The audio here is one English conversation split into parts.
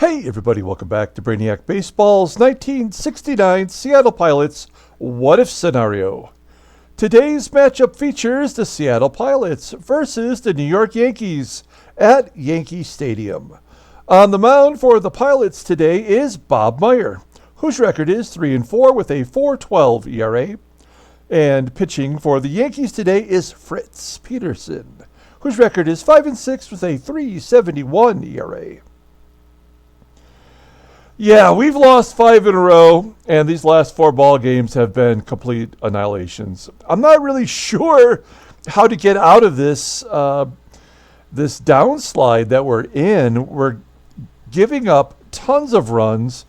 Hey everybody, welcome back to Brainiac Baseball's 1969 Seattle Pilots What If Scenario. Today's matchup features the Seattle Pilots versus the New York Yankees at Yankee Stadium. On the mound for the Pilots today is Bob Meyer, whose record is 3-4 with a 4.12 ERA. And pitching for the Yankees today is Fritz Peterson, whose record is 5-6 with a 3.71 ERA. Yeah, we've lost 5 in a row, and these last 4 ball games have been complete annihilations. I'm not really sure how to get out of this this downslide that we're in. We're giving up tons of runs.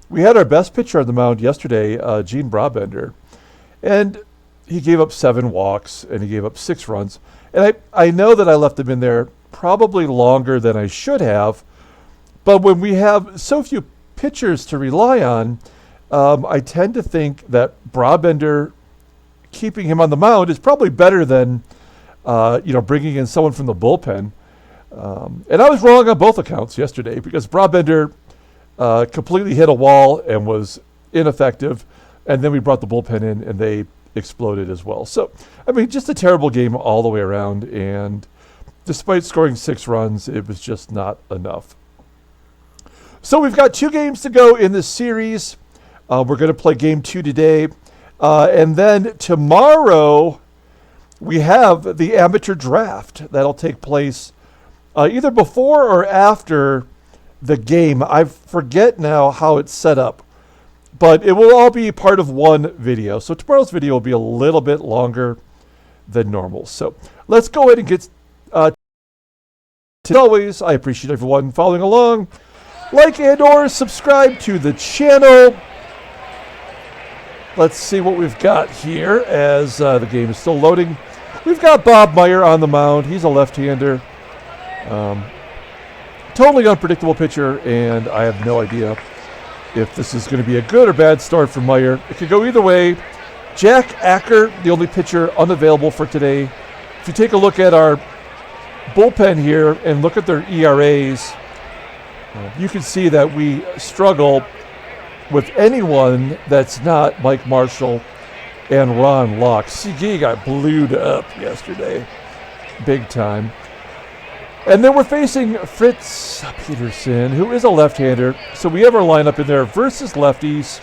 We had our best pitcher on the mound yesterday, Gene Brabender, and he gave up 7 walks, and he gave up 6 runs. And I know that I left him in there probably longer than I should have, but when we have so few pitchers to rely on, I tend to think that Brabender, keeping him on the mound, is probably better than bringing in someone from the bullpen. And I was wrong on both accounts yesterday because Brabender completely hit a wall and was ineffective, and then we brought the bullpen in and they exploded as well. So, I mean, just a terrible game all the way around, and despite scoring 6 runs, it was just not enough. So we've got 2 games to go in this series. We're going to play game 2 today. And then tomorrow we have the amateur draft. That'll take place either before or after the game. I forget now how it's set up, but it will all be part of one video. So tomorrow's video will be a little bit longer than normal. So let's go ahead and get as always, I appreciate everyone following along. Like and or subscribe to the channel. Let's see what we've got here as the game is still loading. We've got Bob Meyer on the mound. He's a left-hander. Totally unpredictable pitcher, and I have no idea if this is going to be a good or bad start for Meyer. It could go either way. Jack Acker, the only pitcher unavailable for today. If you take a look at our bullpen here and look at their ERAs, you can see that we struggle with anyone that's not Mike Marshall and Ron Locke. CG got blued up yesterday, big time. And then we're facing Fritz Peterson, who is a left-hander. So we have our lineup in there versus lefties.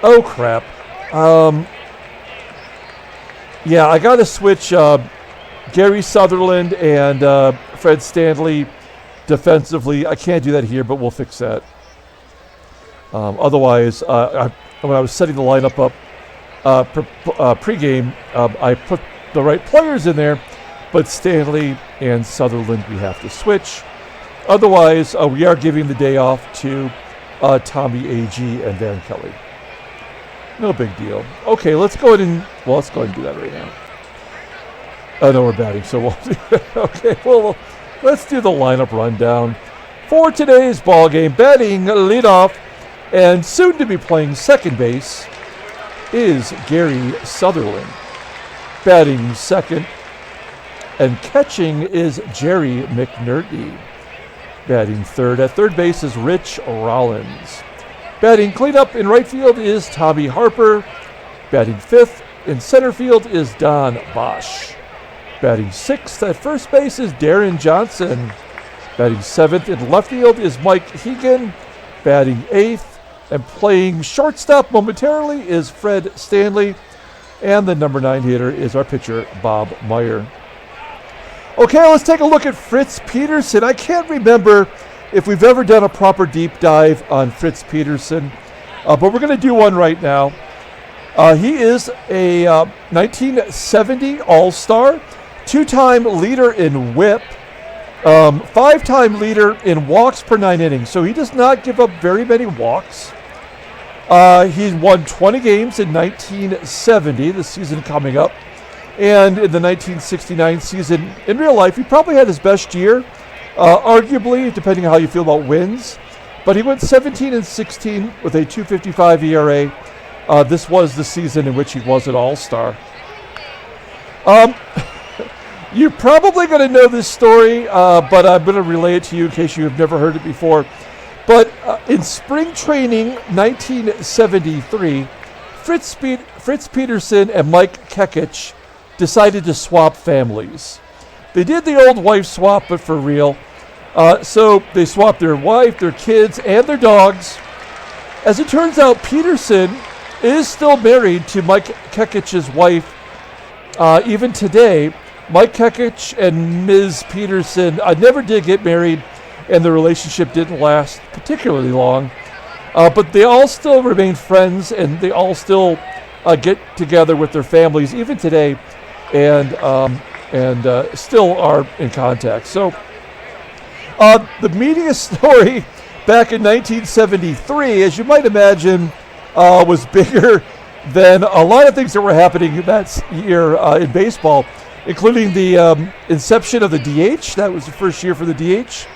Oh, crap. Yeah, I got to switch Gary Sutherland and Fred Stanley defensively. I can't do that here, but we'll fix that. Otherwise, when I was setting the lineup up pregame, I put the right players in there, but Stanley and Sutherland we have to switch. Otherwise, we are giving the day off to Tommy A.G. and Dan Kelly. No big deal. Okay, let's go ahead and do that right now. Oh, no, we're batting, so we'll do it. Okay, well, let's do the lineup rundown for today's ball game. Batting leadoff and soon to be playing second base is Gary Sutherland. Batting second and catching is Jerry Mcnertney. Batting third at third base is Rich Rollins. Batting cleanup in right field is Tommy Harper. Batting fifth in center field is Don Bosch. Batting sixth at first base is Deron Johnson. Batting seventh in left field is Mike Hegan. Batting eighth and playing shortstop momentarily is Fred Stanley. And the number 9 hitter is our pitcher, Bob Meyer. Okay, let's take a look at Fritz Peterson. I can't remember if we've ever done a proper deep dive on Fritz Peterson, but we're going to do one right now. He is a 1970 All-Star, 2-time leader in WHIP, 5-time leader in walks per 9 innings. So he does not give up very many walks. He won 20 games in 1970, the season coming up. And in the 1969 season, in real life, he probably had his best year, arguably, depending on how you feel about wins. But he went 17-16 with a 2.55 ERA. This was the season in which he was an All-Star. You're probably going to know this story, but I'm going to relay it to you in case you have never heard it before. But in spring training 1973, Fritz Peterson and Mike Kekich decided to swap families. They did the old wife swap, but for real. So they swapped their wife, their kids, and their dogs. As it turns out, Peterson is still married to Mike Kekich's wife even today. Mike Kekich and Ms. Peterson never did get married, and the relationship didn't last particularly long. But they all still remain friends, and they all still get together with their families even today, and still are in contact. So the media story back in 1973, as you might imagine, was bigger than a lot of things that were happening that year in baseball, including the inception of the DH. That was the first year for the DH.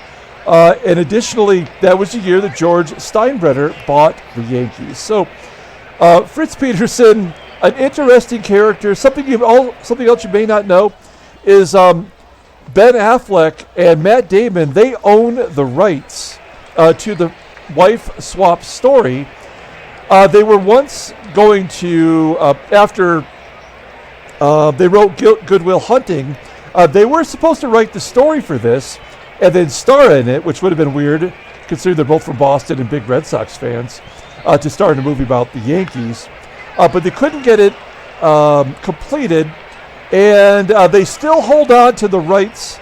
And additionally, that was the year that George Steinbrenner bought the Yankees. So Fritz Peterson, an interesting character. Something else you may not know is Ben Affleck and Matt Damon, they own the rights to the wife swap story. They were once going to, after they wrote Good Will Hunting, they were supposed to write the story for this and then star in it, which would have been weird, considering they're both from Boston and big Red Sox fans, to star in a movie about the Yankees. But they couldn't get it completed, and they still hold on to the rights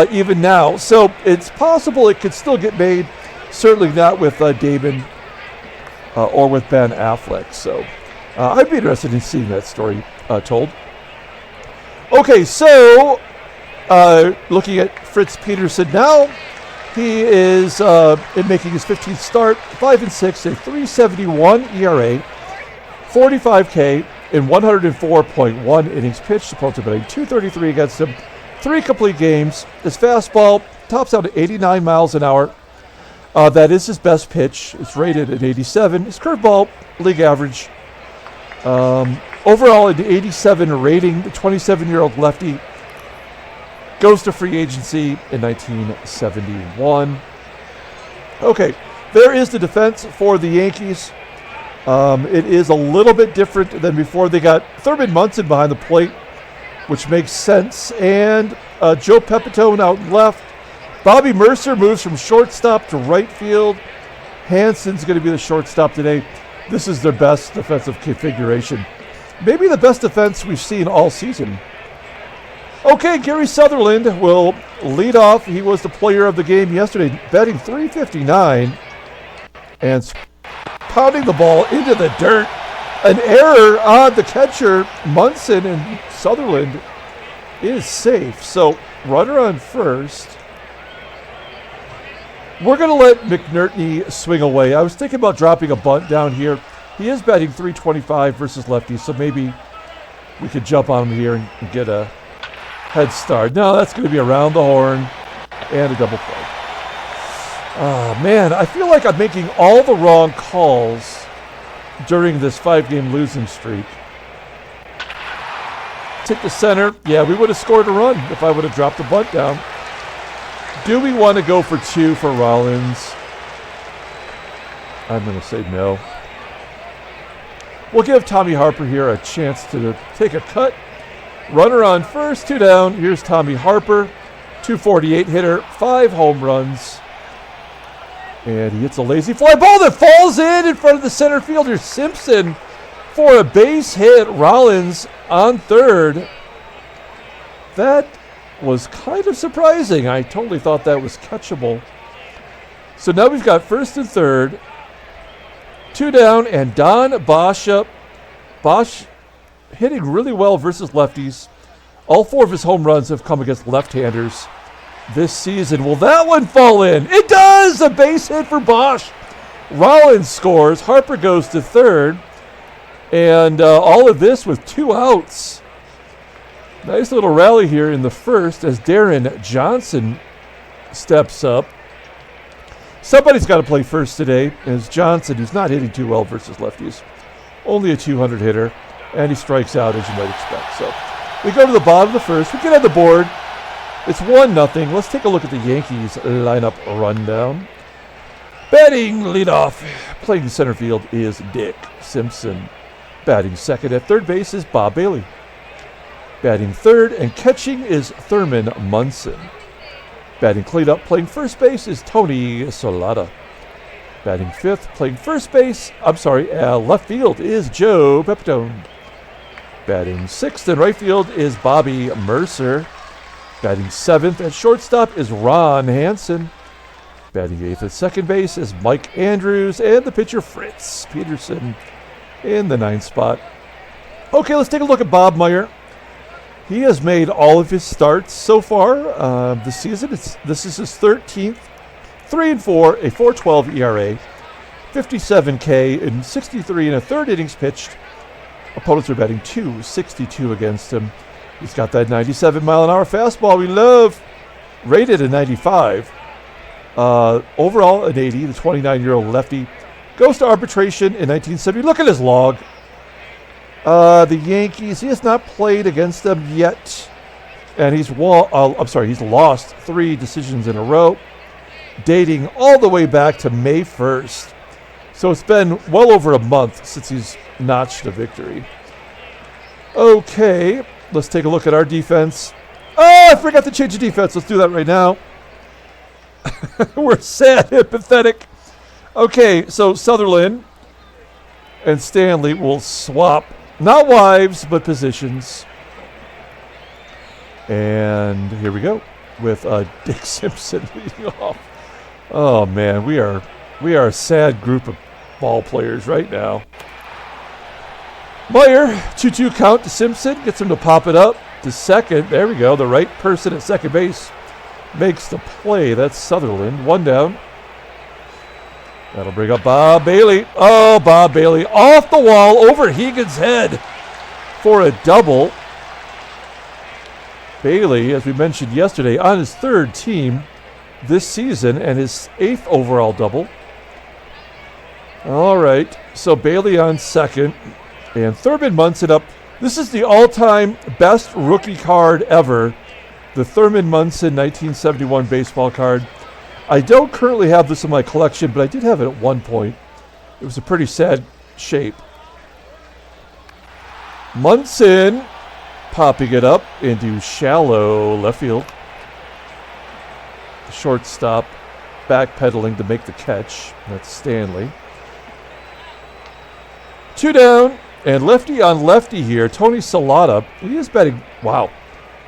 even now. So it's possible it could still get made, certainly not with Damon or with Ben Affleck. So I'd be interested in seeing that story told. Okay, so looking at Fritz Peterson now, he is in making his 15th start, 5-6, a 3.71 ERA, 45K in 104.1 innings pitched. Opponents are batting .233 against him, 3 complete games. His fastball tops out at 89 miles an hour. That is his best pitch. It's rated at 87. His curveball, league average. Overall, an 87 rating. The 27-year-old lefty goes to free agency in 1971. Okay, there is the defense for the Yankees. It is a little bit different than before. They got Thurman Munson behind the plate, which makes sense. And Joe Pepitone out left. Bobby Murcer moves from shortstop to right field. Hansen's going to be the shortstop today. This is their best defensive configuration. Maybe the best defense we've seen all season. Okay, Gary Sutherland will lead off. He was the player of the game yesterday, batting .359 and pounding the ball into the dirt. An error on the catcher, Munson, and Sutherland is safe. So runner on first. We're going to let Mcnertney swing away. I was thinking about dropping a bunt down here. He is batting .325 versus lefties, so maybe we could jump on him here and get a head start. No, that's going to be around the horn and a double play. Oh, man, I feel like I'm making all the wrong calls during this 5-game losing streak. Hit the center. Yeah, we would have scored a run if I would have dropped the bunt down. Do we want to go for 2 for Rollins? I'm going to say no. We'll give Tommy Harper here a chance to take a cut. Runner on first, 2 down. Here's Tommy Harper, 248 hitter, 5 home runs. And he hits a lazy fly ball that falls in front of the center fielder, Simpson, for a base hit. Rollins on third. That was kind of surprising. I totally thought that was catchable. So now we've got first and third, 2 down, and Don Bosch up. Bosch hitting really well versus lefties. All 4 of his home runs have come against left-handers this season. Will that one fall in? It does! A base hit for Bosch. Rollins scores. Harper goes to third. And all of this with 2 outs. Nice little rally here in the first as Deron Johnson steps up. Somebody's got to play first today as Johnson, who's not hitting too well versus lefties. Only a 200 hitter, and he strikes out as you might expect. So we go to the bottom of the first. We get on the board. It's 1-0. Let's take a look at the Yankees lineup rundown. Batting leadoff, playing center field is Dick Simpson. Batting second at third base is Bob Bailey. Batting third and catching is Thurman Munson. Batting cleanup, playing first base is Tony Solaita. Batting fifth, playing left field is Joe Pepitone. Batting sixth in right field is Bobby Murcer. Batting seventh at shortstop is Ron Hansen. Batting eighth at second base is Mike Andrews, and the pitcher Fritz Peterson in the ninth spot. Okay, let's take a look at Bob Meyer. He has made all of his starts so far this season. This is his 13th, 3-4, a 4.12 ERA, 57 K, and 63 and a third innings pitched. Opponents are batting .262 against him. He's got that 97-mile-an-hour fastball we love, rated a 95. Overall, an 80. The 29-year-old lefty goes to arbitration in 1970. Look at his log. The Yankees, he has not played against them yet. And he's lost 3 decisions in a row, dating all the way back to May 1st. So it's been well over a month since he's notched a victory. Okay, let's take a look at our defense. Oh, I forgot to change the defense. Let's do that right now. We're sad and pathetic. Okay, so Sutherland and Stanley will swap, not wives, but positions. And here we go with Dick Simpson leading off. Oh man, we are a sad group of ball players right now. Meyer, 2-2 count to Simpson, gets him to pop it up to second. There we go, the right person at second base makes the play. That's Sutherland, 1 down. That'll bring up Bob Bailey. Oh, Bob Bailey off the wall over Hegan's head for a double. Bailey, as we mentioned yesterday, on his 3rd team this season and his 8th overall double. All right, so Bailey on second and Thurman Munson up. This is the all-time best rookie card ever, the Thurman Munson 1971 baseball card. I don't currently have this in my collection, but I did have it at one point. It was a pretty sad shape. Munson popping it up into shallow left field. The shortstop backpedaling to make the catch. That's Stanley. 2 down, and lefty on lefty here. Tony Solaita, he is batting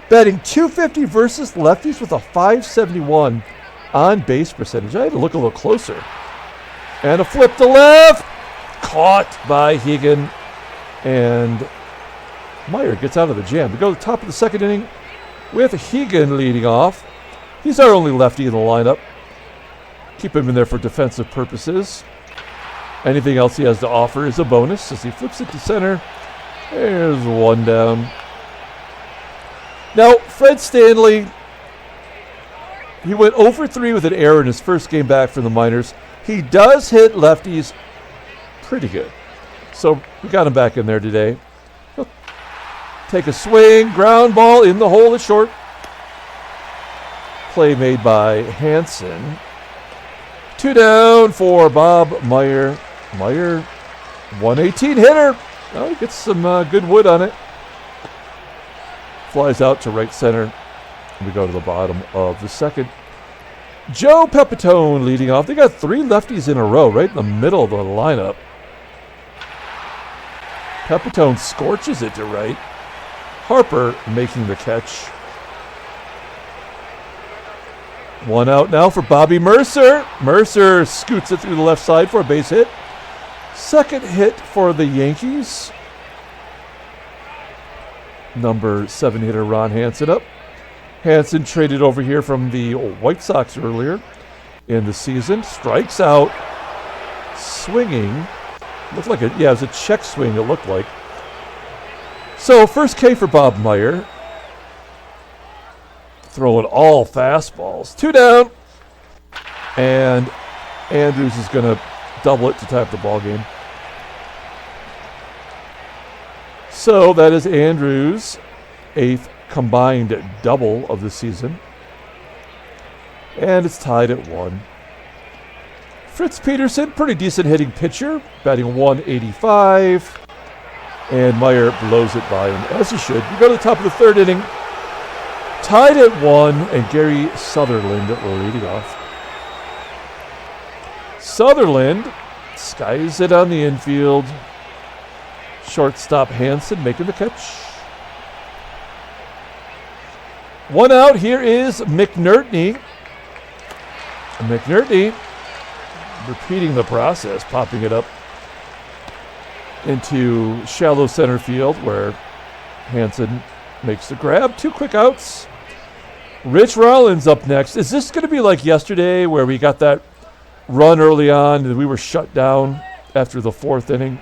.250 versus lefties with a .571 on base percentage. I had to look a little closer. And a flip to left. Caught by Hegan. And Meyer gets out of the jam. We go to the top of the second inning with Hegan leading off. He's our only lefty in the lineup. Keep him in there for defensive purposes. Anything else he has to offer is a bonus as he flips it to center. There's 1 down. Now, Fred Stanley, he went 0-for-3 with an error in his first game back from the minors. He does hit lefties pretty good. So we got him back in there today. He'll take a swing, ground ball in the hole at short. Play made by Hansen. 2 down for Bob Meyer. Meyer, 118 hitter. Oh, he gets some good wood on it. Flies out to right center. We go to the bottom of the second. Joe Pepitone leading off. They got 3 lefties in a row right in the middle of the lineup. Pepitone scorches it to right. Harper making the catch. 1 out now for Bobby Murcer. Murcer scoots it through the left side for a base hit. Second hit for the Yankees. Number 7 hitter Ron Hansen up. Hansen traded over here from the White Sox earlier in the season. Strikes out. Swinging. Looked like it was a check swing, it looked like. So first K for Bob Meyer. Throwing all fastballs. 2 down. And Andrews is going to double it to tie up the ball game. So that is Andrews' 8th combined double of the season. And it's tied at 1. Fritz Peterson, pretty decent hitting pitcher, batting 185. And Meyer blows it by him, as he should. We go to the top of the third inning. Tied at 1, and Gary Sutherland leading off. Sutherland skies it on the infield. Shortstop Hansen making the catch. 1 out. Here is Mcnertney. Mcnertney repeating the process, popping it up into shallow center field where Hansen makes the grab. 2 quick outs. Rich Rollins up next. Is this going to be like yesterday where we got that run early on and we were shut down after the 4th inning?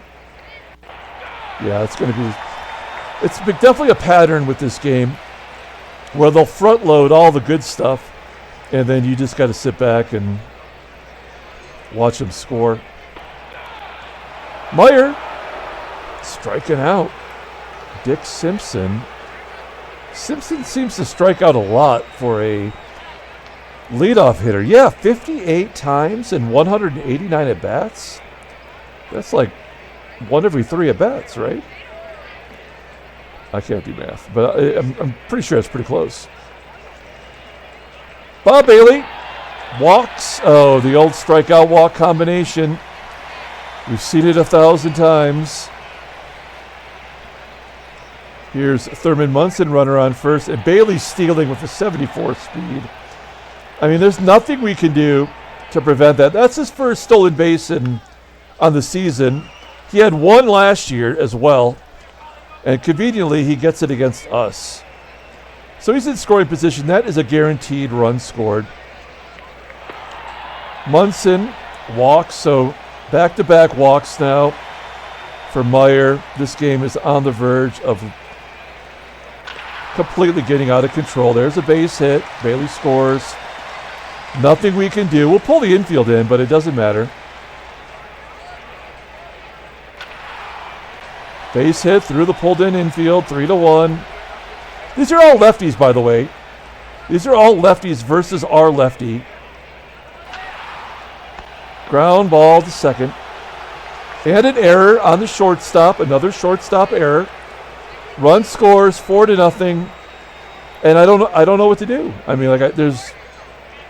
Yeah, it's going to be. It's definitely a pattern with this game where they'll front load all the good stuff and then you just got to sit back and watch them score. Meyer striking out. Dick Simpson. Simpson seems to strike out a lot for a leadoff hitter. Yeah, 58 times and 189 at-bats. That's like 1 every 3 at-bats, right? I can't do math, but I'm pretty sure it's pretty close. Bob Bailey walks. Oh, the old strikeout-walk combination. We've seen it 1,000 times. Here's Thurman Munson, runner on first, and Bailey stealing with a 74 speed. I mean, there's nothing we can do to prevent that. That's his first stolen base on the season. He had 1 last year as well, and conveniently, he gets it against us. So he's in scoring position. That is a guaranteed run scored. Munson walks, so back-to-back walks now for Meyer. This game is on the verge of completely getting out of control. There's a base hit. Bailey scores. Nothing we can do. We'll pull the infield in, but it doesn't matter. Base hit through the pulled-in infield, 3-1. These are all lefties, by the way. These are all lefties versus our lefty. Ground ball to second. And an error on the shortstop. Another shortstop error. Run scores 4-0. And I don't know what to do. I mean,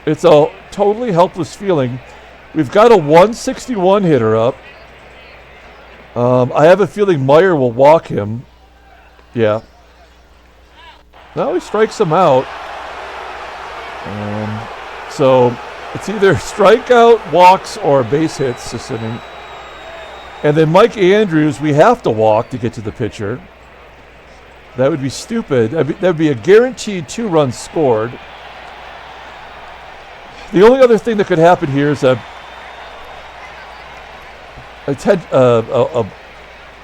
it's a totally helpless feeling. We've got a 161 hitter up. I have a feeling Meyer will walk him. Yeah. Now he strikes him out. So it's either strikeout, walks, or base hits this inning. And then Mike Andrews, we have to walk to get to the pitcher. That would be stupid. That would be a guaranteed 2 runs scored. The only other thing that could happen here is a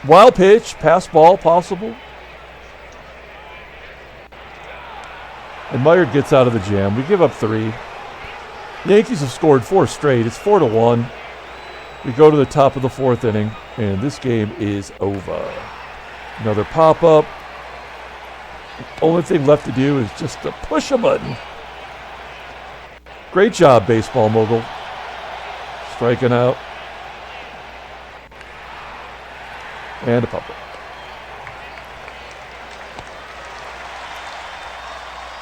wild pitch, pass ball possible. And Meyer gets out of the jam. We give up 3. The Yankees have scored 4 straight. It's 4-1. We go to the top of the 4th inning, and this game is over. Another pop-up. Only thing left to do is just to push a button. Great job, baseball mogul. Striking out. And a pop-up.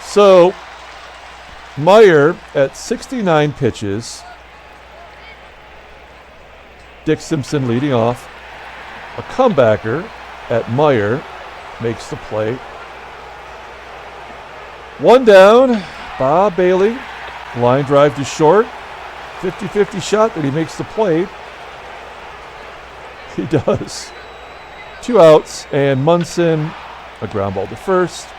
So, Meyer at 69 pitches. Dick Simpson leading off. A comebacker at Meyer makes the play. 1 down. Bob Bailey. Line drive to short. 50-50 shot that he makes the play. He does. 2 outs. And Munson, a ground ball to first.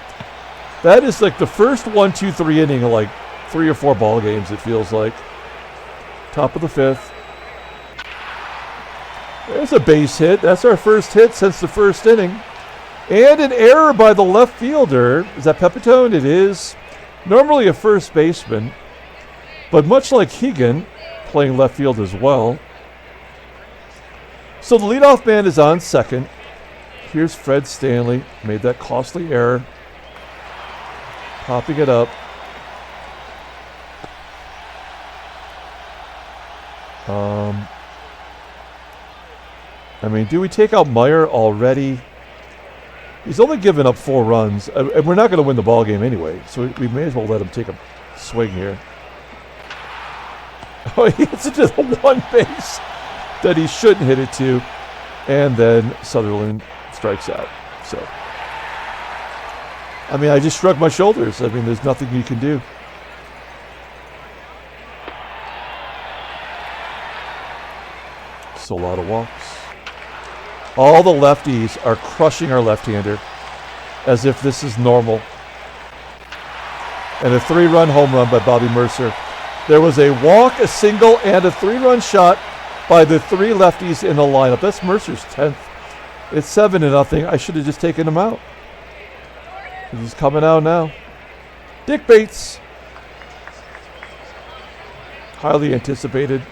That is like the first 1-2-3 inning of like 3 or 4 ball games, it feels like. Top of the 5th. There's a base hit. That's our first hit since the 1st inning. And an error by the left fielder. Is that Pepitone? It is. Normally a first baseman. But much like Hegan, playing left field as well. So the leadoff man is on second. Here's Fred Stanley. Made that costly error. Popping it up. I mean, do we take out Meyer already? He's only given up 4 runs, and we're not going to win the ball game anyway, so we may as well let him take a swing here. Oh, he hits it to the one base that he shouldn't hit it to, and then Sutherland strikes out. So, I mean, I just shrugged my shoulders. I mean, there's nothing you can do. So a lot of walks. All the lefties are crushing our left-hander as if this is normal. And a 3-run home run by Bobby Murcer. There was a walk, a single, and a 3-run shot by the 3 lefties in the lineup. That's Mercer's 10th. It's 7-0. I should have just taken him out. He's coming out now. Dick Bates. Highly anticipated.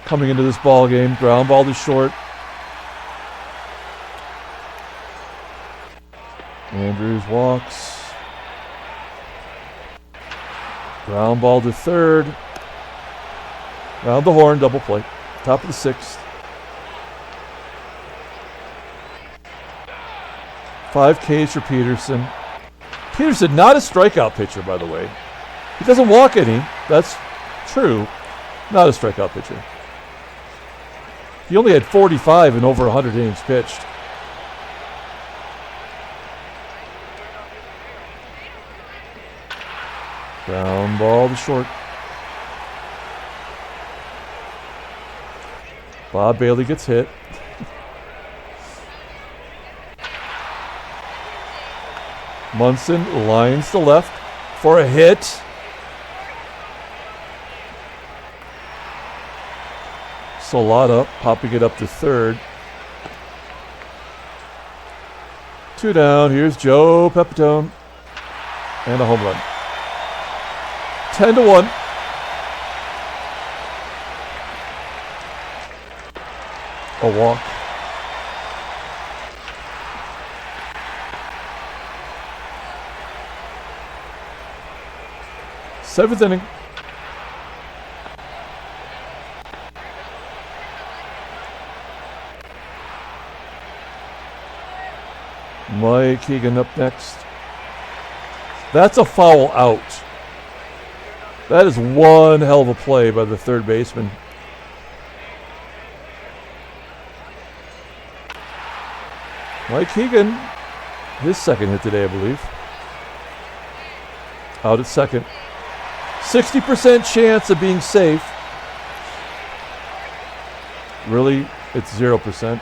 Coming into this ball game. Ground ball to short. Andrews walks. Ground ball to third. Round the horn, double play. Top of the 6th. 5 Ks for Peterson. Peterson, not a strikeout pitcher, by the way. He doesn't walk any. That's true. Not a strikeout pitcher. He only had 45 in over 100 innings pitched. Ground ball to short. Bob Bailey gets hit. Munson lines to left for a hit. Solaita popping it up to third. 2 down. Here's Joe Pepitone. And a home run. 10-1. A walk. Seventh inning. Mike Hegan up next. That's a foul out. That is one hell of a play by the third baseman. Mike Hegan, his second hit today, I believe. Out at second. 60% chance of being safe. Really, it's 0%.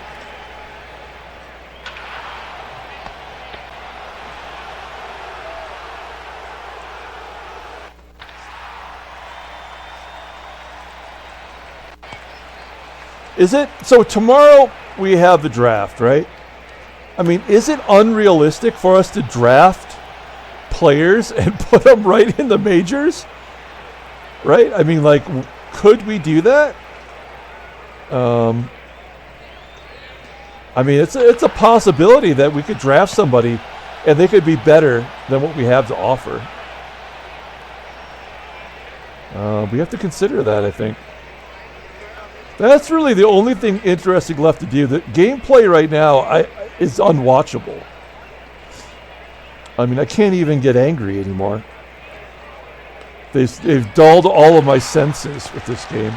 Is it? So tomorrow we have the draft, right? I mean, is it unrealistic for us to draft players and put them right in the majors? Right? I mean, like, could we do that? I mean, it's a possibility that we could draft somebody and they could be better than what we have to offer. We have to consider that, I think. That's really the only thing interesting left to do. The gameplay right now is unwatchable. I mean, I can't even get angry anymore. They've dulled all of my senses with this game.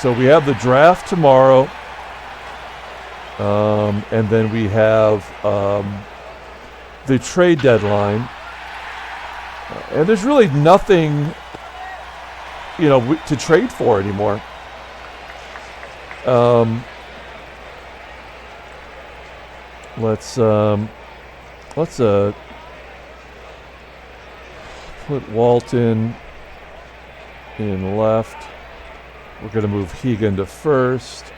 So we have the draft tomorrow. And then we have the trade deadline. And there's really nothing, to trade for anymore. Let's put Walton in left. We're going to move Hegan to first.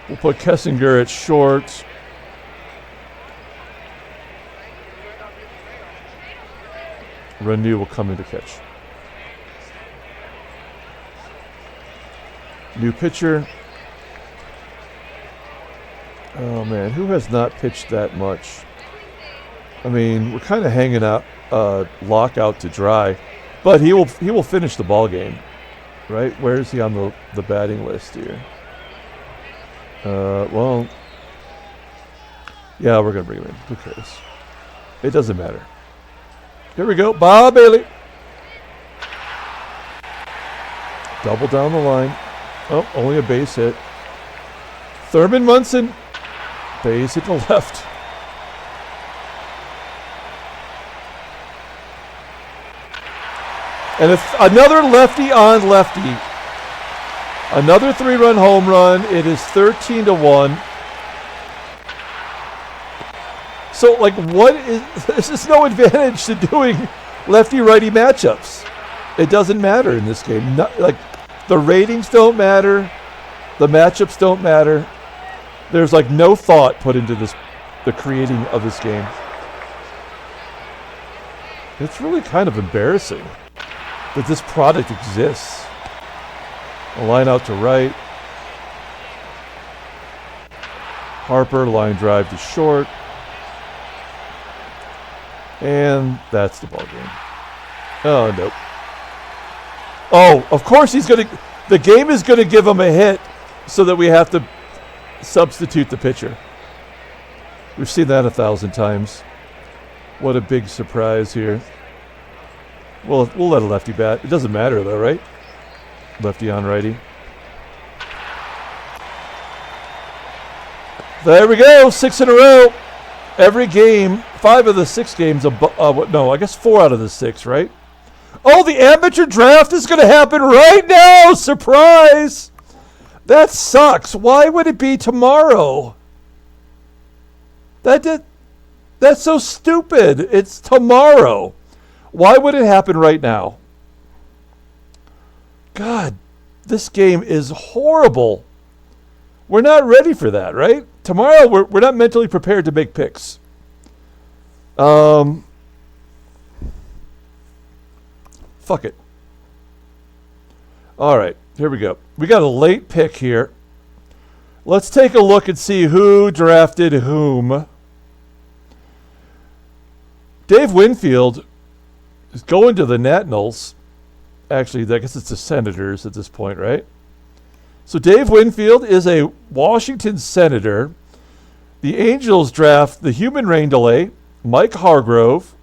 We'll put Kessinger at short. Renew will come in to catch. New pitcher. Oh, man. Who has not pitched that much? I mean, we're kind of hanging out lockout to dry. But he will finish the ball game. Right? Where is he on the batting list here? Well, yeah, we're going to bring him in. Who cares? It doesn't matter. Here we go. Bob Bailey. Double down the line. Oh, only a base hit. Thurman Munson. Base hit to left. And if another lefty on lefty. Another 3-run home run. It is 13-1. So, like, this is no advantage to doing lefty-righty matchups. It doesn't matter in this game. The ratings don't matter. The matchups don't matter. There's, like, no thought put into the creating of this game. It's really kind of embarrassing that this product exists. A line out to right. Harper, line drive to short. And that's the ball game. Oh, nope. Oh, of course the game is going to give him a hit so that we have to substitute the pitcher. We've seen that 1,000 times. What a big surprise here. We'll let a lefty bat. It doesn't matter though, right? Lefty on righty. There we go. 6 in a row. Every game, 5 of the 6 games. No, I guess 4 out of the 6, right? Oh, the amateur draft is going to happen right now. Surprise. That sucks. Why would it be tomorrow? That's so stupid. It's tomorrow. Why would it happen right now? God, this game is horrible. We're not ready for that, right? Tomorrow, we're not mentally prepared to make picks. Fuck it. All right, here we go. We got a late pick here. Let's take a look and see who drafted whom. Dave Winfield is going to the Nationals. Actually, I guess it's the Senators at this point, right? So Dave Winfield is a Washington Senator. The Angels draft the human rain delay, Mike Hargrove.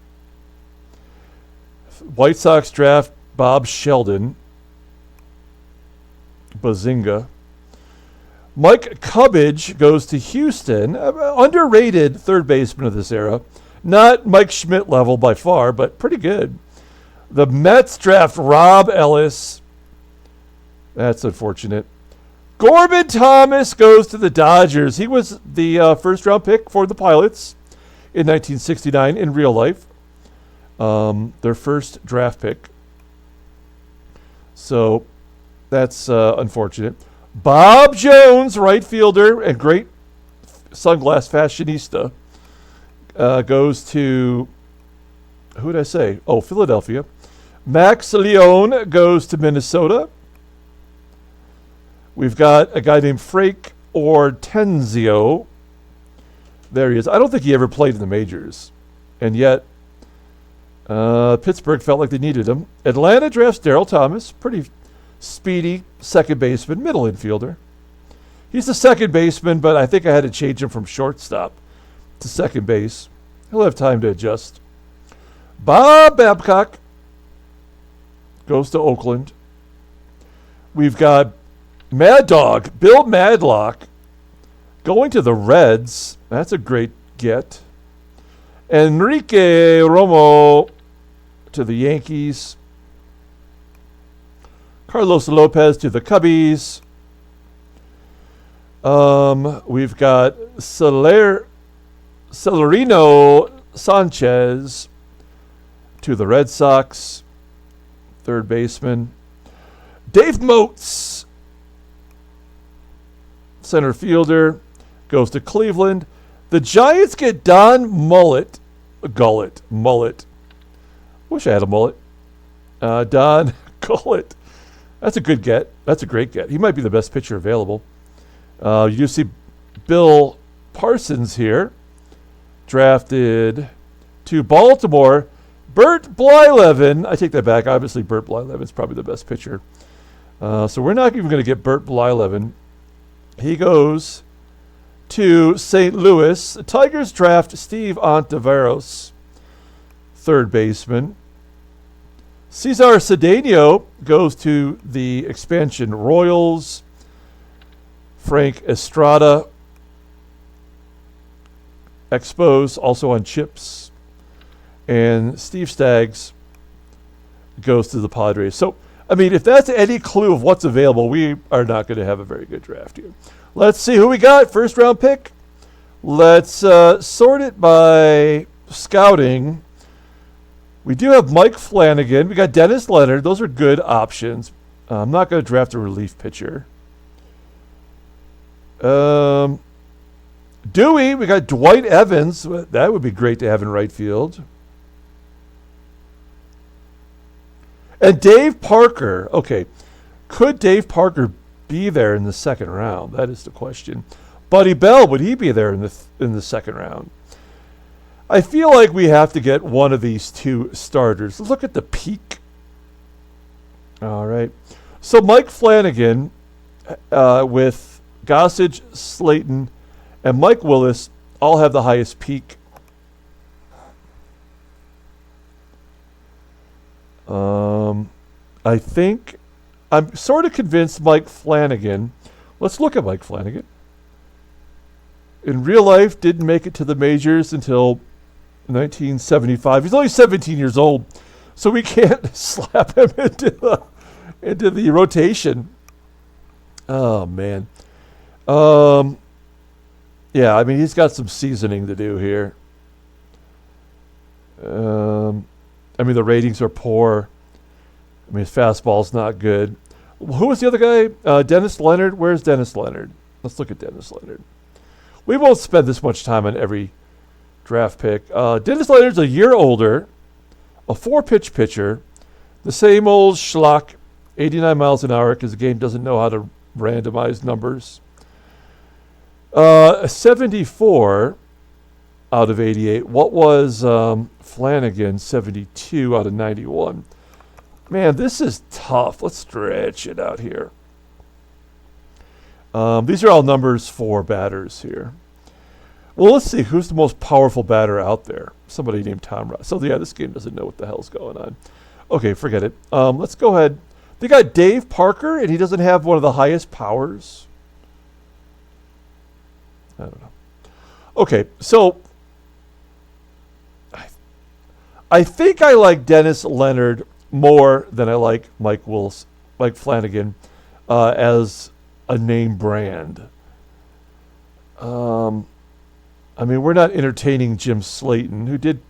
White Sox draft Bob Sheldon. Bazinga. Mike Cubbage goes to Houston. Underrated third baseman of this era. Not Mike Schmidt level by far, but pretty good. The Mets draft Rob Ellis. That's unfortunate. Corbin Thomas goes to the Dodgers. He was the first-round pick for the Pilots in 1969 in real life. Their first draft pick. So that's unfortunate. Bob Jones, right fielder and great sunglass fashionista, goes to, who did I say? Oh, Philadelphia. Max Leone goes to Minnesota. We've got a guy named Frank Ortenzio. There he is. I don't think he ever played in the majors. And yet, Pittsburgh felt like they needed him. Atlanta drafts Darryl Thomas. Pretty speedy second baseman, middle infielder. He's the second baseman, but I think I had to change him from shortstop to second base. He'll have time to adjust. Bob Babcock goes to Oakland. We've got Mad Dog, Bill Madlock, going to the Reds. That's a great get. Enrique Romo to the Yankees. Carlos Lopez to the Cubbies. We've got Celerino Sanchez to the Red Sox. Third baseman. Dave Moats, center fielder, goes to Cleveland. The Giants get Don Mullet. Wish I had a mullet. Don Gullett. That's a good get. That's a great get. He might be the best pitcher available. You do see Bill Parsons here, drafted to Baltimore. Bert Blyleven. I take that back. Obviously, Bert Blyleven is probably the best pitcher. So we're not even going to get Bert Blyleven. He goes to St. Louis. The Tigers draft Steve Ontiveros, third baseman. Cesar Cedeno goes to the expansion Royals. Frank Estrada, Expos, also on chips. And Steve Staggs goes to the Padres. So, I mean, if that's any clue of what's available, we are not going to have a very good draft here. Let's see who we got. First round pick. Let's sort it by scouting. We do have Mike Flanagan. We got Dennis Leonard. Those are good options. I'm not going to draft a relief pitcher. Dewey. We got Dwight Evans. That would be great to have in right field. And Dave Parker. Okay. Could Dave Parker be there in the second round? That is the question. Buddy Bell, would he be there in the second round? I feel like we have to get one of these two starters. Look at the peak. All right. So Mike Flanagan with Gossage, Slayton, and Mike Willis all have the highest peak. I think I'm sort of convinced Mike Flanagan. Let's look at Mike Flanagan. In real life, didn't make it to the majors until 1975. He's only 17 years old, so we can't slap him into the rotation. Oh man. Yeah, I mean he's got some seasoning to do here. I mean the ratings are poor. I mean his fastball's not good. Who was the other guy? Dennis Leonard. Where's Dennis Leonard? Let's look at Dennis Leonard. We won't spend this much time on every draft pick. Dennis Leonard's a year older, a 4-pitch pitcher, the same old schlock, 89 miles an hour because the game doesn't know how to randomize numbers. 74 out of 88. What was Flanagan? 72 out of 91. Man, this is tough. Let's stretch it out here. These are all numbers for batters here. Well, let's see. Who's the most powerful batter out there? Somebody named Tom Ross. So, yeah, this game doesn't know what the hell's going on. Okay, forget it. Let's go ahead. They got Dave Parker, and he doesn't have one of the highest powers. I don't know. Okay, so I think I like Dennis Leonard more than I like Mike Flanagan as a name brand. I mean, we're not entertaining Jim Slayton, who did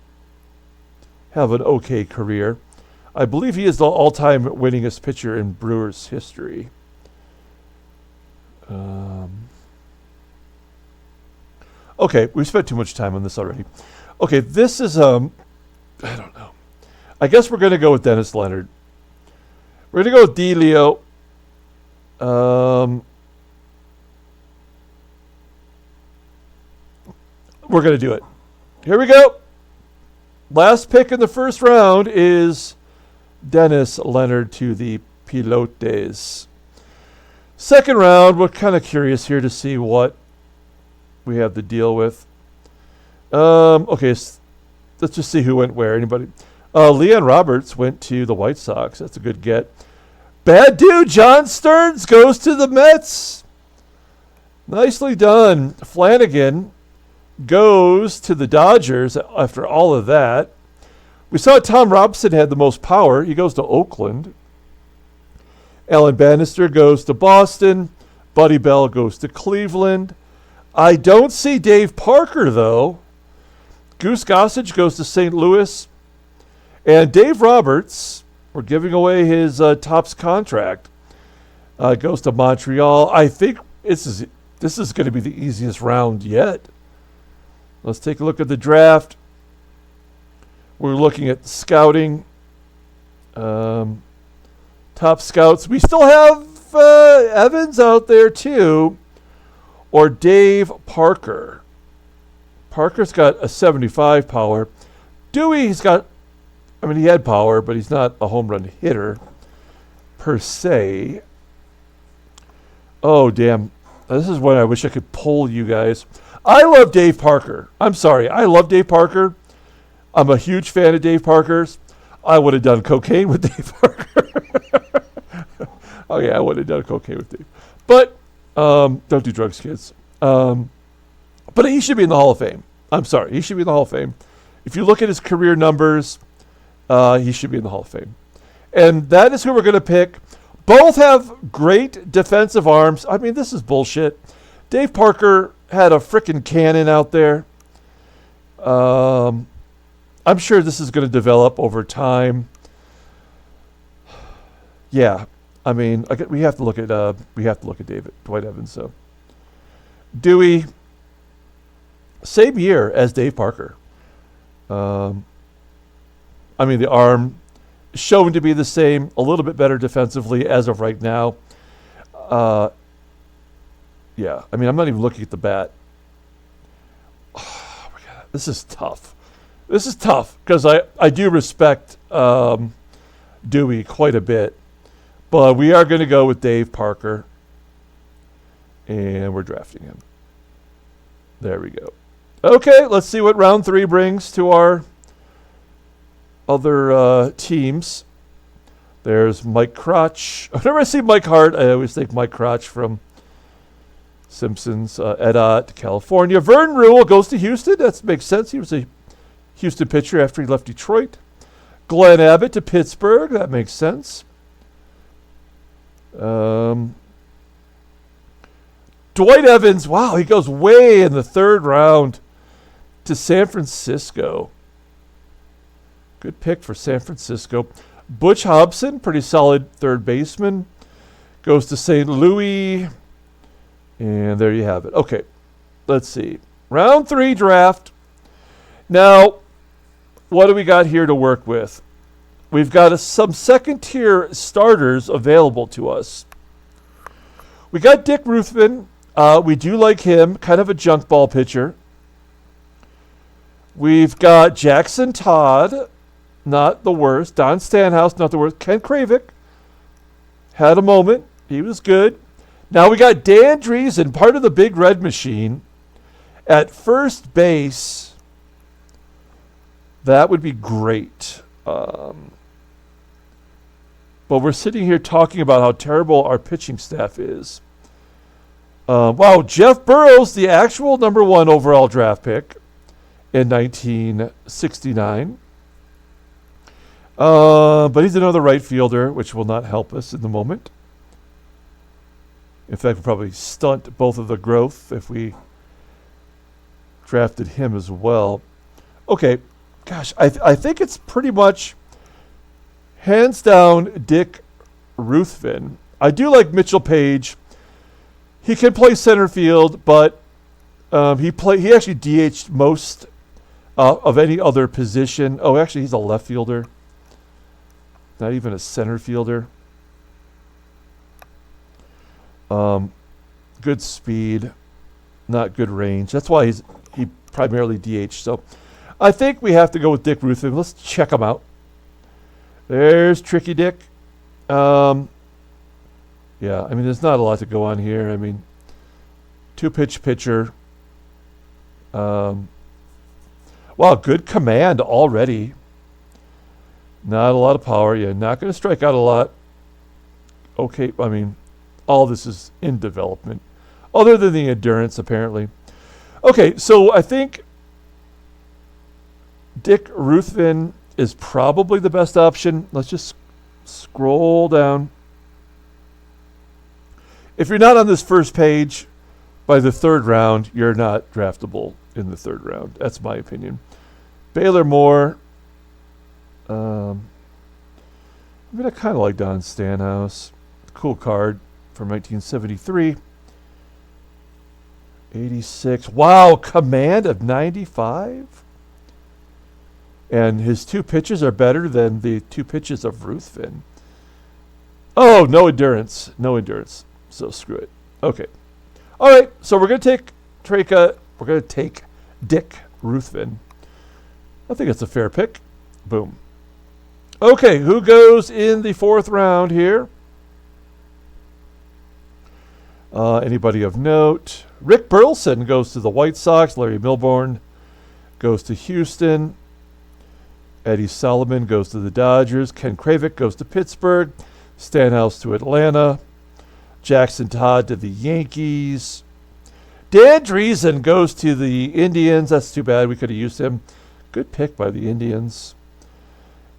have an okay career. I believe he is the all-time winningest pitcher in Brewers history. Okay, we've spent too much time on this already. Okay, this is, I don't know. I guess we're going to go with Dennis Leonard. We're going to go with Delio. We're going to do it. Here we go. Last pick in the first round is Dennis Leonard to the Pilotes. Second round, we're kind of curious here to see what we have to deal with. Okay, let's just see who went where. Anybody? Leon Roberts went to the White Sox. That's a good get. Bad dude, John Stearns goes to the Mets. Nicely done. Flanagan goes to the Dodgers after all of that. We saw Tom Robson had the most power. He goes to Oakland. Alan Bannister goes to Boston. Buddy Bell goes to Cleveland. I don't see Dave Parker, though. Goose Gossage goes to St. Louis. And Dave Roberts, we're giving away his Topps contract, goes to Montreal. I think this is going to be the easiest round yet. Let's take a look at the draft. We're looking at scouting. Top scouts. We still have Evans out there, too. Or Dave Parker. Parker's got a 75 power. Dewey's got, I mean, he had power, but he's not a home run hitter per se. Oh, damn. This is when I wish I could pull you guys. I love Dave Parker. I'm sorry. I love Dave Parker. I'm a huge fan of Dave Parker's. I would have done cocaine with Dave Parker. Oh, yeah, I would have done cocaine with Dave. But don't do drugs, kids. But he should be in the Hall of Fame. I'm sorry. He should be in the Hall of Fame. If you look at his career numbers, he should be in the Hall of Fame. And that is who we're going to pick. Both have great defensive arms. I mean, this is bullshit. Dave Parker had a frickin' cannon out there. I'm sure this is going to develop over time. Yeah, I mean, we have to look at Dwight Evans. So Dewey, same year as Dave Parker. I mean, the arm shown to be the same, a little bit better defensively as of right now. Yeah, I mean, I'm not even looking at the bat. Oh my God, this is tough. This is tough because I do respect Dewey quite a bit. But we are going to go with Dave Parker. And we're drafting him. There we go. Okay, let's see what round 3 brings to our other teams. There's Mike Crotch. Whenever I see Mike Hart, I always think Mike Crotch from Simpsons. Edot, California. Vern Rule goes to Houston. That makes sense. He was a Houston pitcher after he left Detroit. Glenn Abbott to Pittsburgh. That makes sense. Dwight Evans. Wow, he goes way in the 3rd round to San Francisco. Good pick for San Francisco. Butch Hobson, pretty solid third baseman, goes to St. Louis. And there you have it. Okay, let's see. Round 3 draft. Now, what do we got here to work with? We've got some second-tier starters available to us. We got Dick Ruthven. We do like him, kind of a junk ball pitcher. We've got Jackson Todd, not the worst. Don Stanhouse, not the worst. Ken Kravick had a moment. He was good. Now we got Dan Driesen, part of the Big Red Machine, at first base. That would be great. But we're sitting here talking about how terrible our pitching staff is. Wow, Jeff Burrows, the actual number 1 overall draft pick in 1969. But he's another right fielder, which will not help us in the moment. In fact, we'll probably stunt both of the growth if we drafted him as well. Okay, gosh, I think it's pretty much hands down Dick Ruthven. I do like Mitchell Page. He can play center field, but he actually DH'd most of any other position. Oh, actually, he's a left fielder. Not even a center fielder. Good speed, not good range. That's why he primarily DH. So I think we have to go with Dick Ruthven. Let's check him out. There's Tricky Dick. Yeah, I mean, there's not a lot to go on here. I mean, 2-pitch pitcher. Wow, good command already. Not a lot of power. Yeah, not going to strike out a lot. Okay, I mean, all this is in development, other than the endurance, apparently. Okay, so I think Dick Ruthven is probably the best option. Let's just scroll down. If you're not on this first page by the 3rd round, you're not draftable in the 3rd round. That's my opinion. Baylor Moore. I mean, I kind of like Don Stanhouse. Cool card from 1973. 86. Wow, command of 95? And his 2 pitches are better than the 2 pitches of Ruthven. Oh, no endurance. No endurance. So screw it. Okay. All right, so we're going to take Dick Ruthven. I think it's a fair pick. Boom. Okay, who goes in the 4th round here? Anybody of note? Rick Burleson goes to the White Sox. Larry Milbourne goes to Houston. Eddie Solomon goes to the Dodgers. Ken Kravick goes to Pittsburgh. Stanhouse to Atlanta. Jackson Todd to the Yankees. Dan Driesen goes to the Indians. That's too bad. We could have used him. Good pick by the Indians.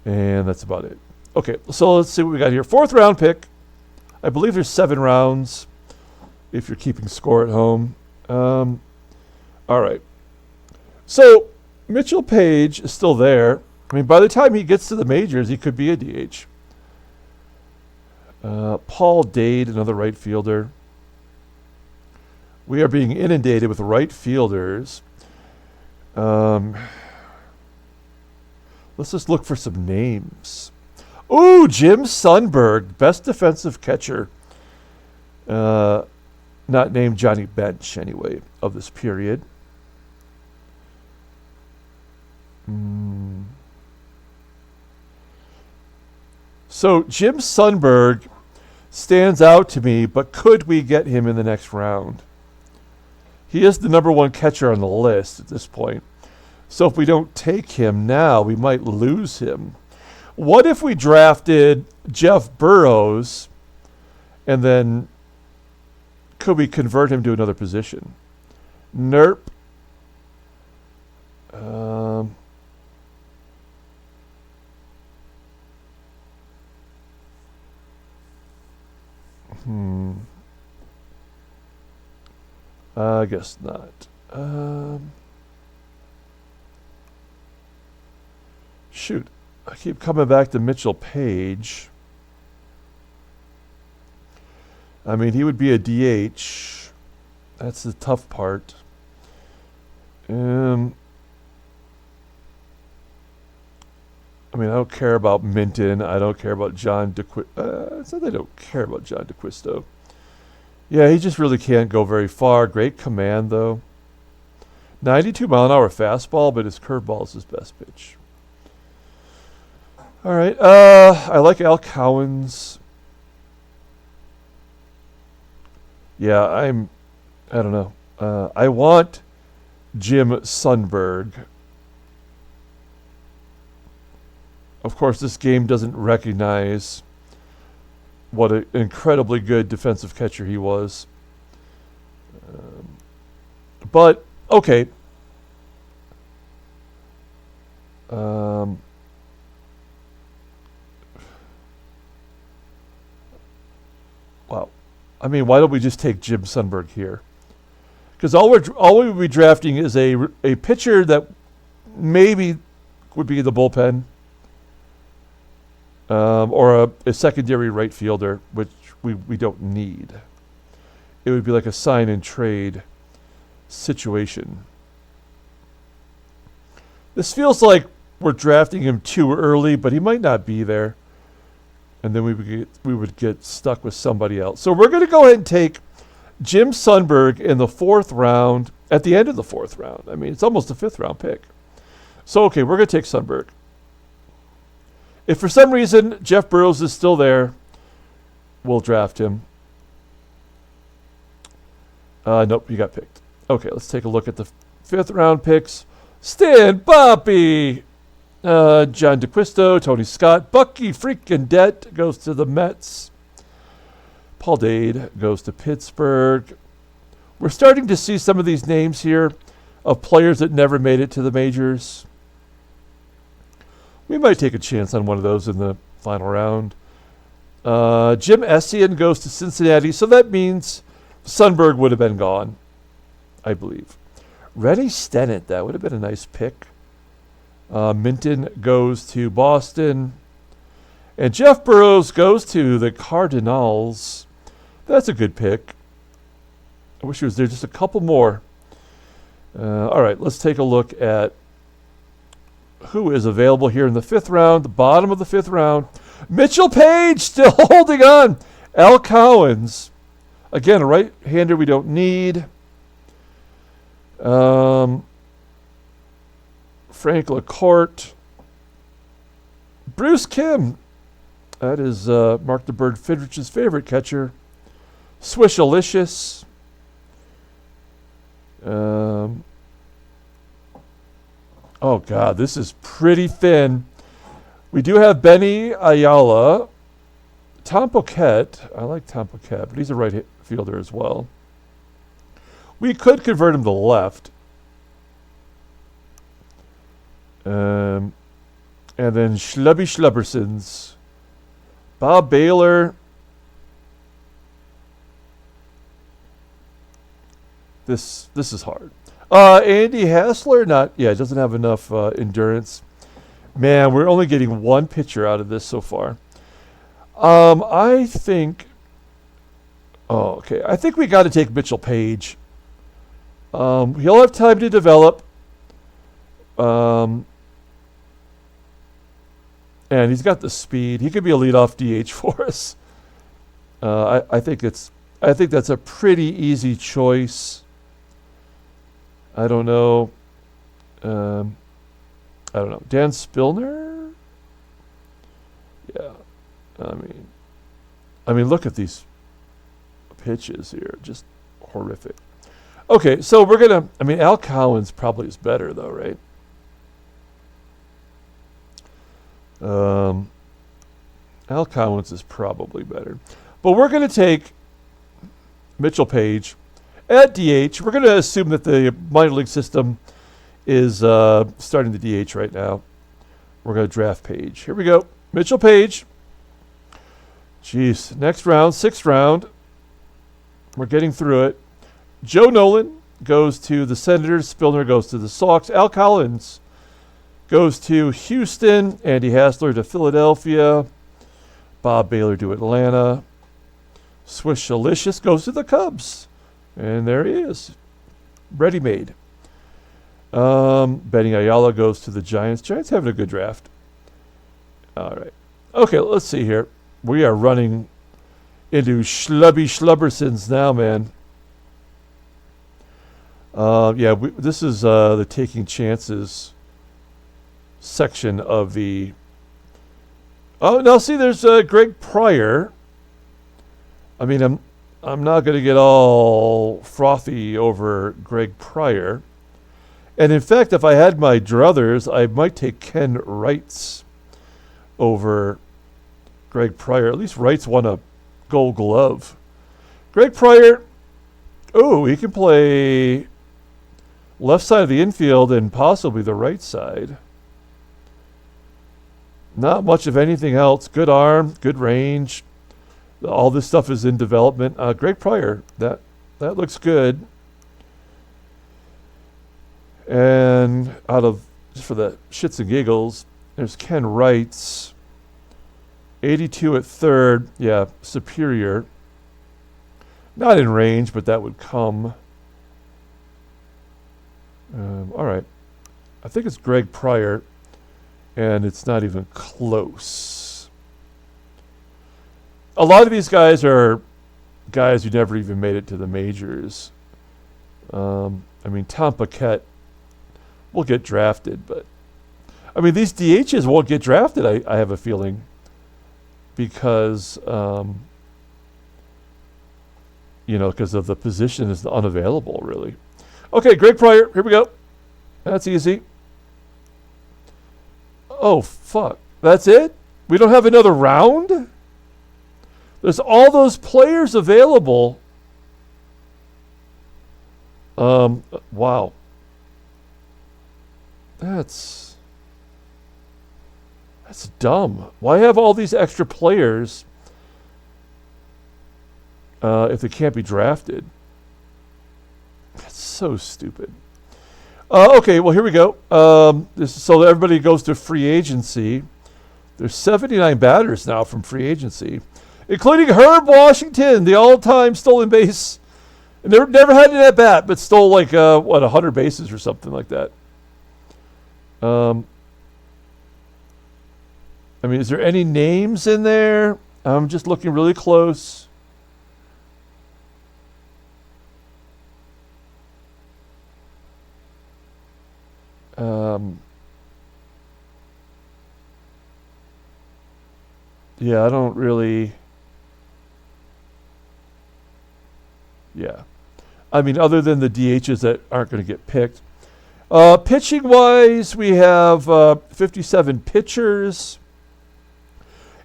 And that's about it. Okay, so let's see what we got here. 4th round pick. I believe there's 7 rounds if you're keeping score at home. All right. So Mitchell Page is still there. I mean, by the time he gets to the majors, he could be a DH. Paul Dade, another right fielder. We are being inundated with right fielders. Let's just look for some names. Ooh, Jim Sundberg, best defensive catcher. Not named Johnny Bench, anyway, of this period. So Jim Sundberg stands out to me, but could we get him in the next round? He is the number 1 catcher on the list at this point. So if we don't take him now, we might lose him. What if we drafted Jeff Burroughs and then could we convert him to another position? Nerp. I guess not. Shoot. I keep coming back to Mitchell Page. I mean, he would be a DH. That's the tough part. I mean, I don't care about Minton. I don't care about John DeQuisto. It's not that I don't care about John DeQuisto. Yeah, he just really can't go very far. Great command, though. 92-mile-an-hour fastball, but his curveball is his best pitch. All right. I like Al Cowens. Yeah, I don't know. I want Jim Sundberg. Of course, this game doesn't recognize what an incredibly good defensive catcher he was. But, okay. Wow. I mean, why don't we just take Jim Sundberg here? Because all we would be drafting is a pitcher that maybe would be in the bullpen, or a secondary right fielder, which we don't need. It would be like a sign and trade situation. This feels like we're drafting him too early, but he might not be there. And then we would get stuck with somebody else. So we're going to go ahead and take Jim Sundberg in the 4th round, at the end of the 4th round. I mean, it's almost a 5th round pick. So, okay, we're going to take Sundberg. If for some reason Jeff Burroughs is still there, we'll draft him. Nope, he got picked. Okay, let's take a look at the 5th round picks. Stan Boppy. John DeQuisto, Tony Scott, Bucky freaking Dett goes to the Mets. Paul Dade goes to Pittsburgh. We're starting to see some of these names here of players that never made it to the majors. We might take a chance on one of those in the final round. Jim Essien goes to Cincinnati, so that means Sundberg would have been gone, I believe. Rennie Stennett, that would have been a nice pick. Minton goes to Boston. And Jeff Burroughs goes to the Cardinals. That's a good pick. I wish he was there just a couple more. All right, let's take a look at who is available here in the 5th round, the bottom of the 5th round. Mitchell Page still holding on. Al Cowens. Again, a right-hander we don't need. Frank LaCourte. Bruce Kim. That is Mark the Bird Fidrich's favorite catcher. Swishalicious. Oh, God, this is pretty thin. We do have Benny Ayala. Tom Poquette. I like Tom Poquette, but he's a right fielder as well. We could convert him to left. And then Schlubby Schlubbersons. Bob Baylor. This is hard. Andy Hassler, doesn't have enough endurance. Man, we're only getting one pitcher out of this so far. I think we got to take Mitchell Page. He'll have time to develop. And he's got the speed. He could be a leadoff DH for us. I think that's a pretty easy choice. I don't know. Dan Spillner? Yeah. I mean, look at these pitches here. Just horrific. Okay, so we're going to... Al Collins probably is better, though, right? Al Collins is probably better. But we're going to take Mitchell Page at DH. We're going to assume that the minor league system is starting the DH right now. We're going to draft Page. Here we go. Mitchell Page. Jeez. Next round, 6th round. We're getting through it. Joe Nolan goes to the Senators. Spillner goes to the Sox. Al Collins goes to Houston. Andy Hassler to Philadelphia. Bob Baylor to Atlanta. Swishalicious goes to the Cubs. And there he is. Ready-made. Benny Ayala goes to the Giants. Giants having a good draft. All right. Okay, let's see here. We are running into Schlubby Schlubbersons now, man. This is the taking chances section of the... Oh, now see, there's Greg Pryor. I'm not going to get all frothy over Greg Pryor. And in fact, if I had my druthers, I might take Ken Wrights over Greg Pryor. At least Wrights won a Gold Glove. Greg Pryor, he can play left side of the infield and possibly the right side. Not much of anything else. Good arm, good range. All this stuff is in development. Greg Pryor, that looks good. And just for the shits and giggles, there's Ken Wrights. 82 at third. Yeah, superior. Not in range, but that would come. All right. I think it's Greg Pryor, and it's not even close. A lot of these guys are guys who never even made it to the majors. Tom Paquette will get drafted, but these DHs won't get drafted, I have a feeling, because because of the position is unavailable, really. Okay, Greg Pryor, here we go. That's easy. Oh, fuck. That's it? We don't have another round? There's all those players available. Wow. That's dumb. Why have all these extra players if they can't be drafted? That's so stupid. Okay, well, here we go. So everybody goes to free agency. There's 79 batters now from free agency, including Herb Washington, the all-time stolen base. Never had an at-bat, but stole 100 bases or something like that. Is there any names in there? I'm just looking really close. Yeah, I don't really. Yeah. I mean, other than the DHs that aren't going to get picked. Pitching-wise, we have 57 pitchers.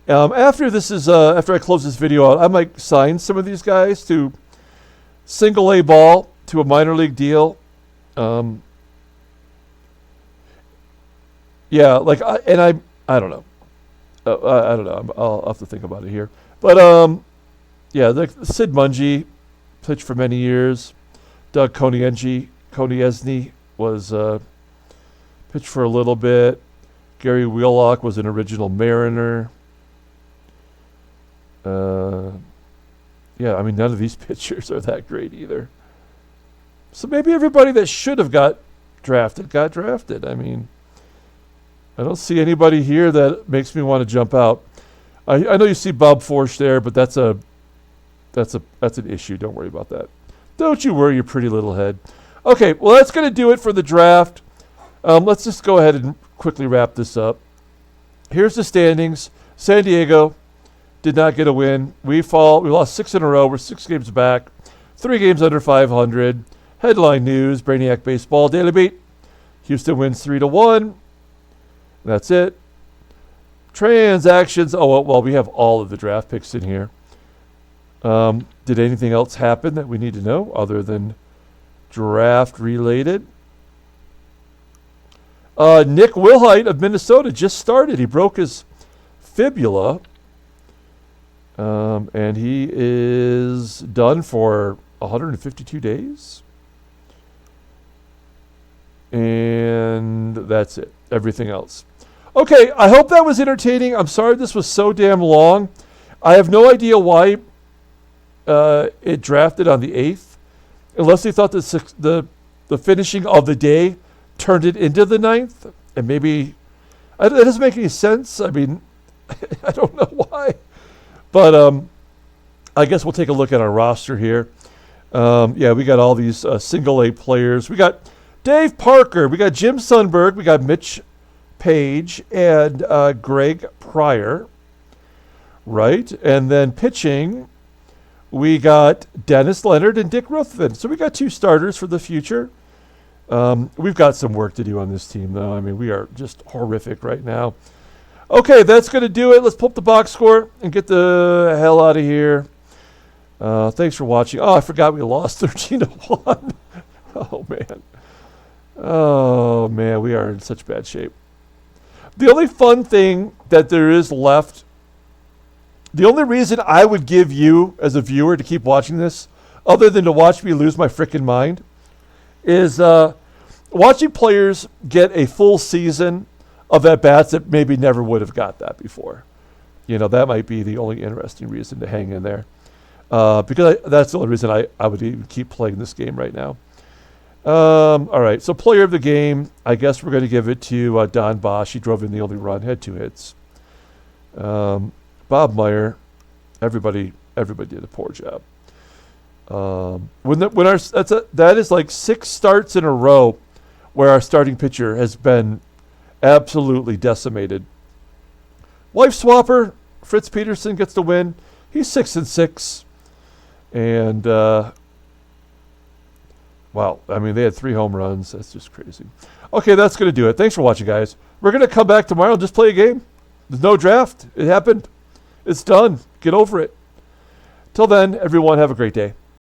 After I close this video out, I might sign some of these guys to single A ball to a minor league deal. Yeah, like I don't know. I don't know. I'll have to think about it here. But yeah, Sid Mungie pitched for many years. Doug Konieczny was pitched for a little bit. Gary Wheelock was an original Mariner. Yeah, I mean, none of these pitchers are that great either. So maybe everybody that should have got drafted. I mean, I don't see anybody here that makes me want to jump out. I know you see Bob Forsch there, but that's an issue. Don't worry about that. Don't you worry your pretty little head. Okay, well, that's going to do it for the draft. Let's just go ahead and quickly wrap this up. Here's the standings. San Diego did not get a win. We lost 6 in a row. We're 6 games back. 3 games under 500. Headline news, Brainiac Baseball Daily Beat. Houston wins 3-1. That's it. Transactions. Oh, well, we have all of the draft picks in here. Did anything else happen that we need to know other than draft related? Nick Wilhite of Minnesota just started. He broke his fibula. And he is done for 152 days. And that's it. Everything else. Okay, I hope that was entertaining. I'm sorry this was so damn long. I have no idea why it drafted on the 8th. Unless they thought the finishing of the day turned it into the 9th. And maybe that doesn't make any sense. I mean, I don't know why. But I guess we'll take a look at our roster here. Yeah, we got all these single A players. We got Dave Parker. We got Jim Sundberg. We got Mitch Page and Greg Pryor. Right? And then pitching, we got Dennis Leonard and Dick Ruthven. So we got 2 starters for the future. We've got some work to do on this team, though. I mean, we are just horrific right now. Okay, that's going to do it. Let's pull up the box score and get the hell out of here. Thanks for watching. Oh, I forgot we lost 13-1. Oh, man, we are in such bad shape. The only fun thing that there is left, the only reason I would give you as a viewer to keep watching this, other than to watch me lose my frickin' mind, is watching players get a full season of at-bats that maybe never would have got that before. You know, that might be the only interesting reason to hang in there. Because that's the only reason I would even keep playing this game right now. All right, so player of the game, I guess we're going to give it to Don Bosch. He drove in the only run, had 2 hits. Bob Meyer, everybody did a poor job. That is like 6 starts in a row where our starting pitcher has been absolutely decimated. Wife swapper, Fritz Peterson gets the win. He's 6-6. And, wow, I mean, they had 3 home runs. That's just crazy. Okay, that's going to do it. Thanks for watching, guys. We're going to come back tomorrow and just play a game. There's no draft. It happened. It's done. Get over it. Till then, everyone, have a great day.